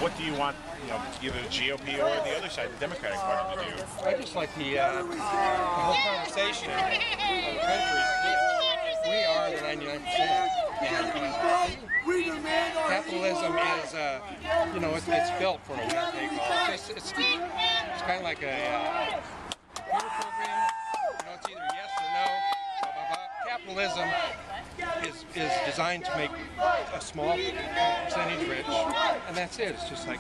What do you want, either the GOP or the other side, the Democratic Party, to do? I just like the whole conversation of the country. We are the 99%. And, capitalism is, it's built for a winner-take-all. It's kind of like a computer program. It's either yes or no. Capitalism is designed to make a small percentage rich, and that's it. It's just like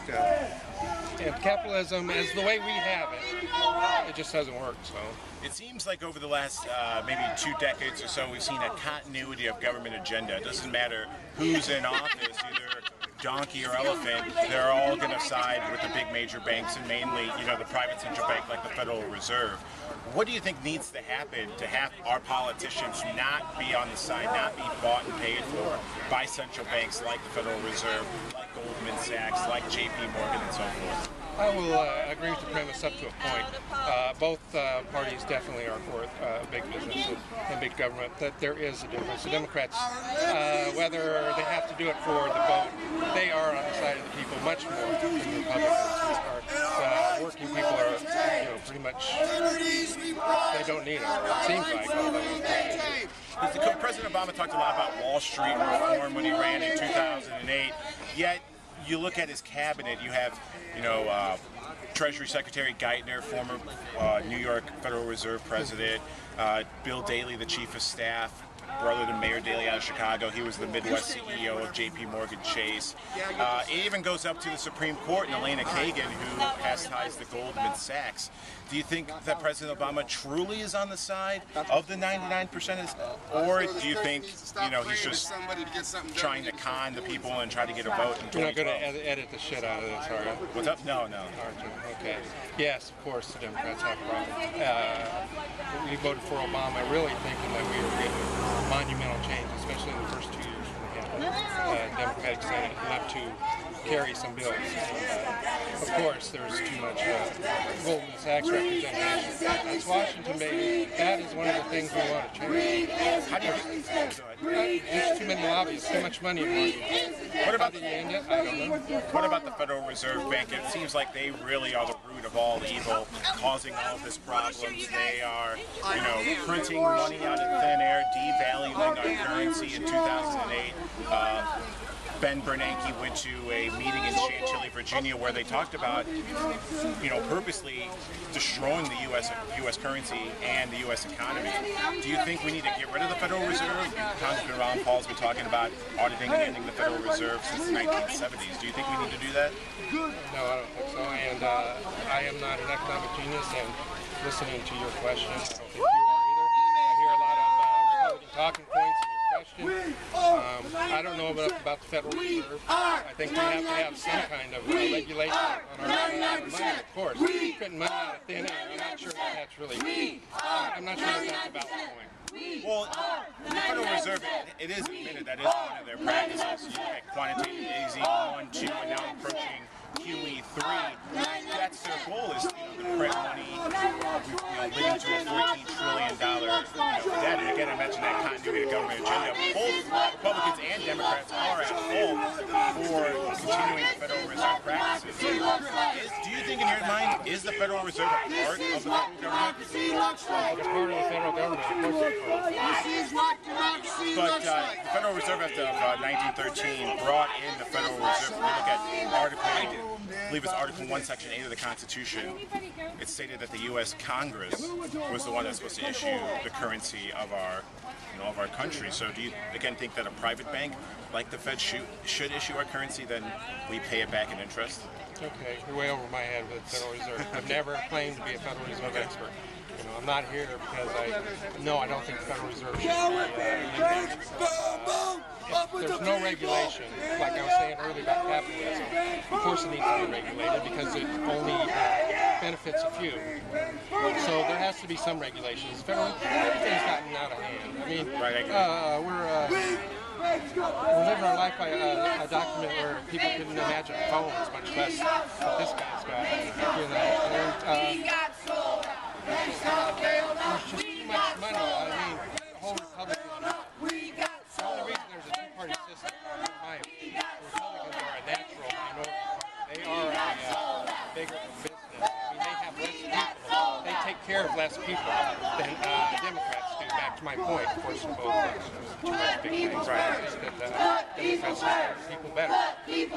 and capitalism, as the way we have it, it just doesn't work. So it seems like over the last maybe 2 decades or so, we've seen a continuity of government agenda. It doesn't matter who's in office, either donkey or elephant, they're all going to side with the big major banks, and mainly, the private central bank like the Federal Reserve. What do you think needs to happen to have our politicians not be on the side, not be bought and paid for by central banks like the Federal Reserve, like Goldman Sachs, like JP Morgan, and so forth? I will agree with the premise up to a point. Both parties definitely are for big business and big government. That there is a difference. The Democrats, whether they have to do it for the vote, they are on the side of the people much more than the Republicans are. Working people are, pretty much, they don't need it. It seems like. President Obama talked a lot about Wall Street reform when he ran in 2008, yet you look at his cabinet, you have, Treasury Secretary Geithner, former New York Federal Reserve President, Bill Daley, the Chief of Staff, brother to Mayor Daley out of Chicago. He was the Midwest CEO of JP Morgan Chase. It even goes up to the Supreme Court and Elena Kagan, who has ties to Goldman Sachs. Do you think that President Obama truly is on the side of the 99%, or do you think, he's just trying to con the people and try to get a vote in 2012? You're not going to edit the shit out of this, are you? What's up? No. Okay. Yes, of course, the Democrats have a problem. We voted for Obama really thinking that we were getting monumental change, especially in the first 2 years when we had the Democratic Senate enough to carry some bills. Of course, there's too much Goldman Sachs representation. That's Washington, baby. That is one of the things we want to change. How do you There's too many lobbyists, too much money in Washington. What about the end? I don't know. What about the Federal Reserve Bank? It seems like they really are the root of all evil, causing all of this problems. They are, printing money out of thin air, devaluing our currency in 2008. Ben Bernanke went to a meeting in Chantilly, Virginia, where they talked about, purposely destroying the U.S. currency and the U.S. economy. Do you think we need to get rid of the Federal Reserve? Congressman Ron Paul's been talking about auditing and ending the Federal Reserve since the 1970s. Do you think we need to do that? No, I don't think so. And I am not an economic genius, and listening to your question, I don't think you are either. I hear a lot of Republican talking points in your question. I don't know about the Federal Reserve. I think we have to have some kind of regulation on our money, of course. Printing money out of thin air, I'm not sure that that's really, I'm not sure that that's about the point. Well, the Federal Reserve, it is admitted that is one of their practices. You look at quantitative easing 1, 2, and now approaching QE 3. That's their goal, is to print money, leading to a $14 trillion debt. And again, I mentioned that continuity of government agenda. Both Republicans and Democrats are at fault for continuing the Federal Reserve practices. Do you think, in your mind, is the Federal Reserve a part of the federal government? They're part of the federal government, of course. But the Federal Reserve, after 1913, brought in the Federal Reserve. If we look at Article, I believe it's Article 1, Section 8 of the Constitution, it stated that the U.S. Congress was the one that's supposed to issue the currency of our country. So do you, again, think that a private bank like the Fed should issue our currency, then we pay it back in interest? Okay, you're way over my head with the Federal Reserve. I've never claimed to be a Federal Reserve expert. I'm not here because I don't think the Federal Reserve should if there's no regulation, like I was saying earlier about capitalism, of course it needs to be regulated because it only benefits a few. So there has to be some regulations. Everything's gotten out of hand. I mean, we're living our life by a document where people couldn't imagine phones, much less what this guy's got. And, there's just too much money. I mean, the whole Republican. The only reason there's a two-party system, in my opinion, the Republicans are a natural minority. They has less people than Democrats do. Back to my point, of course, in both too much big things, right? That Democrats serve people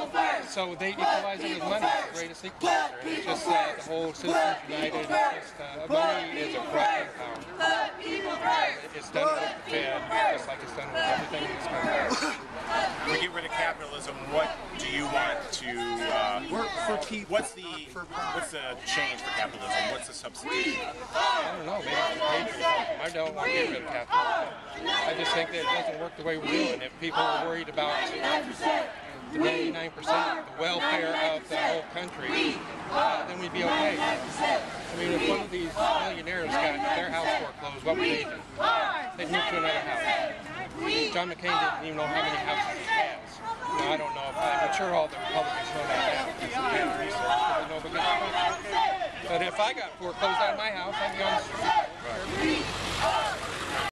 better. So they equalize it with money. It's the greatest equalizer. And it's just the whole Citizens United. It's just money is a corrupting power. It's done with the Fed, just like it's done with everything in this country. We get rid of capitalism. What do you want to work for people? What's the change for capitalism? What's the substitution? I don't know. Maybe it's patriotism. I don't want to get rid of capitalism. I just think that it doesn't work the way we do it. If people are worried about the 99%, the welfare of the whole country, then we'd be okay. I mean, if one of these millionaires got their house foreclosed, what would they do? They'd move to another house. John McCain didn't even know how many houses he has. Now, I don't know if I'm sure all the Republicans know that now because they have research. But if I got foreclosed on my house, I'd be on the street.